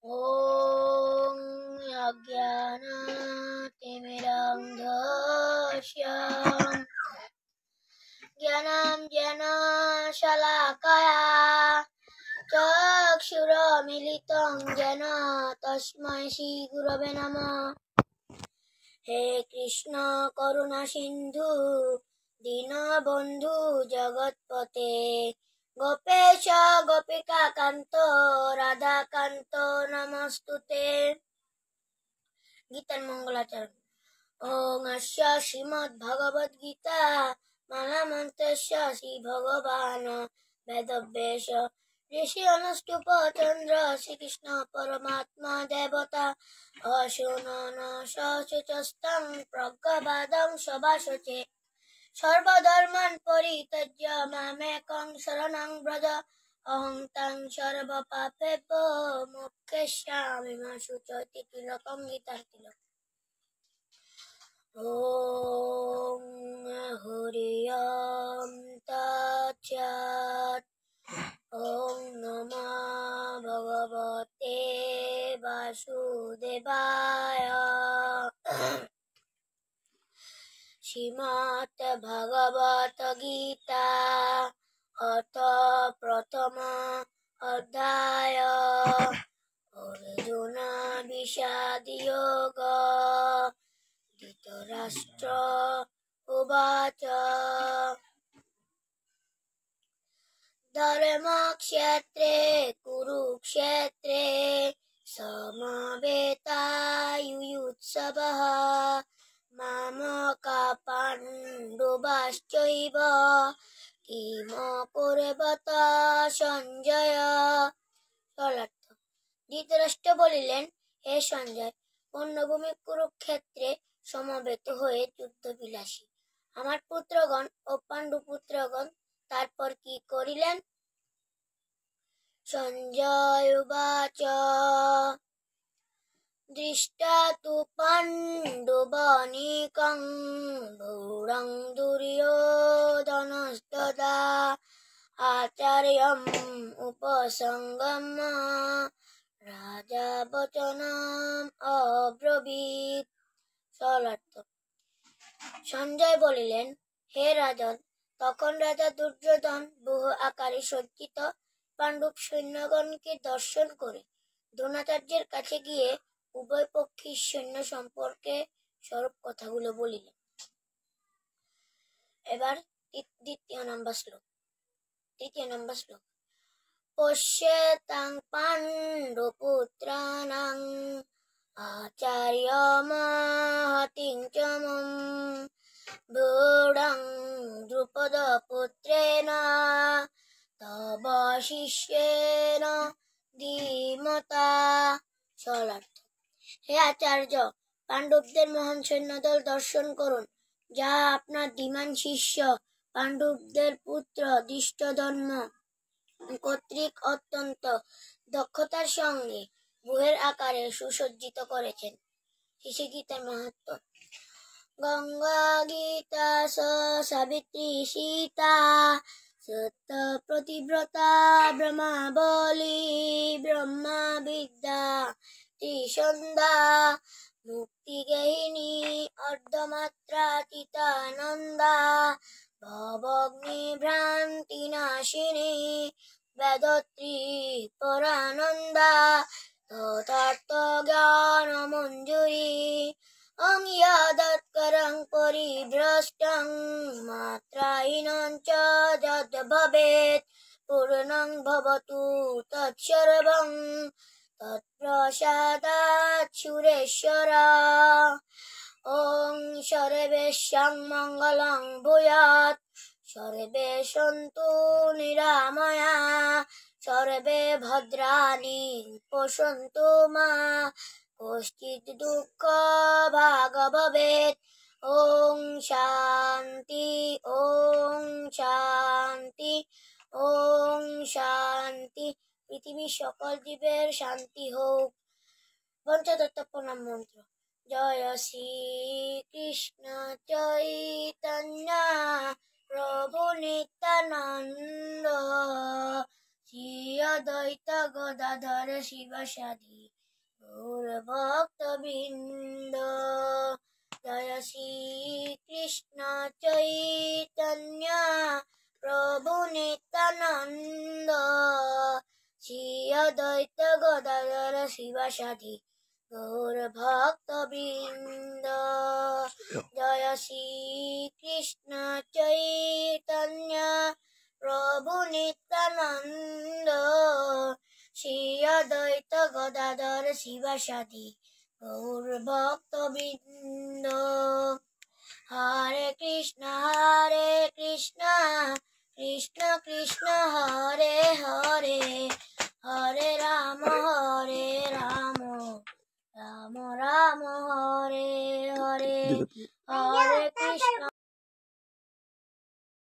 ॐ अज्ञानातिमिरन्धस्य ज्ञानाञ्जनशलाकया चक्षुरुन्मीलितं येन तस्मै श्रीगुरवे नमः। हे कृष्ण करुणा सिन्धु दीनबन्धु जगत्पते गोपेश गोपिकान्त राधाकान्त नमस्तुते। गीतार मंगलाचरण। ओम अस्य श्रीमद्भगवद्गीता मालामन्त्रस्य श्रीभगवान् वेदव्यास ऋषि अनुष्टुप चन्द्र श्रीकृष्ण परमात्मा देवता अशुनन सचुतस्तं प्रज्ञावादं सभासचे सर्वधर्मान् परित्यज्य मामेकं शरणं व्रज अहं तं सर्वपापेभ्यो मोक्षयिष्यामि मा शुचयति तिलकं गीतार्तिलकम्। ॐ हरि ओं तत्सत्। ॐ नमो भगवते वासुदेवाय। श्रीमद् भगवत गीता अथ प्रथम अध्याय अर्जुन विषाद योग। धृतराष्ट्र उवाच धर्मक्षेत्रे कुरुक्षेत्रे समवेतायुयुत्सवः मामका पाण्डवाश्चैव किमकुर्वत সঞ্জয়। সরলার্থ। ধৃতরাষ্ট্র বলিলেন, হে সঞ্জয়, পূর্ণভূমি কুরুক্ষেত্রে সমবেত হয়ে যুদ্ধবিলাসী আমার পুত্রগণ ও পাণ্ডু পুত্রগণ তারপর কি করিলেন? সঞ্জয় উবাচ দৃষ্টা তু পাণ্ডবানীকং গৌরং দুর্যোধনস্তদা আচার্যম উপসঙ্গম্য রাজা বচনম অব্রবীত। সরলার্থ। সঞ্জয় বলিলেন, হে রাজন, তখন রাজা দুর্যোধন বহু আকারে সজ্জিত পাণ্ডব সৈন্যগণকে দর্শন করে দ্রোণাচার্যের কাছে গিয়ে উভয় পক্ষের সৈন্য সম্পর্কে স্বরূপ কথাগুলো বলিলেন। এবার তৃতীয় নম্বর শ্লোক। পশ্যেতাং পাণ্ডুপুত্রাণাং আচার্যমহতিং চ মম ভূঢ়ং দ্রুপদপুত্রেণ তব শিষ্যেন ধীমতা। সরলার্থ। হে আচার্য, পাণ্ডবদের মহান সৈন্যদল দর্শন করুন, যা আপনার ধীমান শিষ্য পাণ্ডবদের পুত্র ধৃষ্টদ্যুম্ন কর্তৃক অত্যন্ত দক্ষতার সঙ্গে ব্যূহের আকারে সুসজ্জিত করেছেন। শেষে গীতার মাহাত্ম্য। গঙ্গা গীতা সাবিত্রী সীতা সত্য প্রতিব্রতা ব্রহ্মাবলী ব্রহ্মা বিদ্যা ত্রিসন্ধ্যা মুক্তিগেহিনী অর্ধমাত্রা চিতানন্দা ভবগ্নি ভ্রান্তি নাশিনী বেদত্রী পরানন্দা তথার্থ জ্ঞান মঞ্জুরি অং যৎকরং পরিভ্রষ্টং মাত্রাহীনং চ যদ্ ভবেৎ পূর্ণং ভবতু তৎসর্বং তৎপ্রসাদাৎ সুরেশ্বর। ওং সর্বেষাং মঙ্গলং ভূয়াৎ সর্বে সন্তু নিরাময়া সর্বে ভদ্রাণি পশ্যন্তু মা কশ্চিৎ দুঃখ ভাগ ভবেৎ। ওং শান্তি ওং শান্তি ওং শান্তি। পৃথিবীর সকল জীবের শান্তি হোক। পঞ্চতত্ত্ব প্রণাম মন্ত্র। জয় শ্রী কৃষ্ণ চৈতন্য প্রভু নিত্যানন্দ শ্রী অদ্বৈত গদাধর শিবাসাদি গৌর ভক্তবৃন্দ। জয় শ্রী কৃষ্ণ চৈতন্য প্রভু নিত্যানন্দ। শ্রী অদ্বৈত গদাধর শিবাসাদি গৌর ভক্তবৃন্দ। জয় শ্রী কৃষ্ণ চৈতন্য প্রভু নিত্যানন্দ। শ্রী অদ্বৈত গদাধর শিবাসাদি গৌর ভক্তবৃন্দ। হরে কৃষ্ণ কৃষ্ণ কৃষ্ণ হরে হরে, হরে রাম রাম রাম হরে হরে। হরে কৃষ্ণ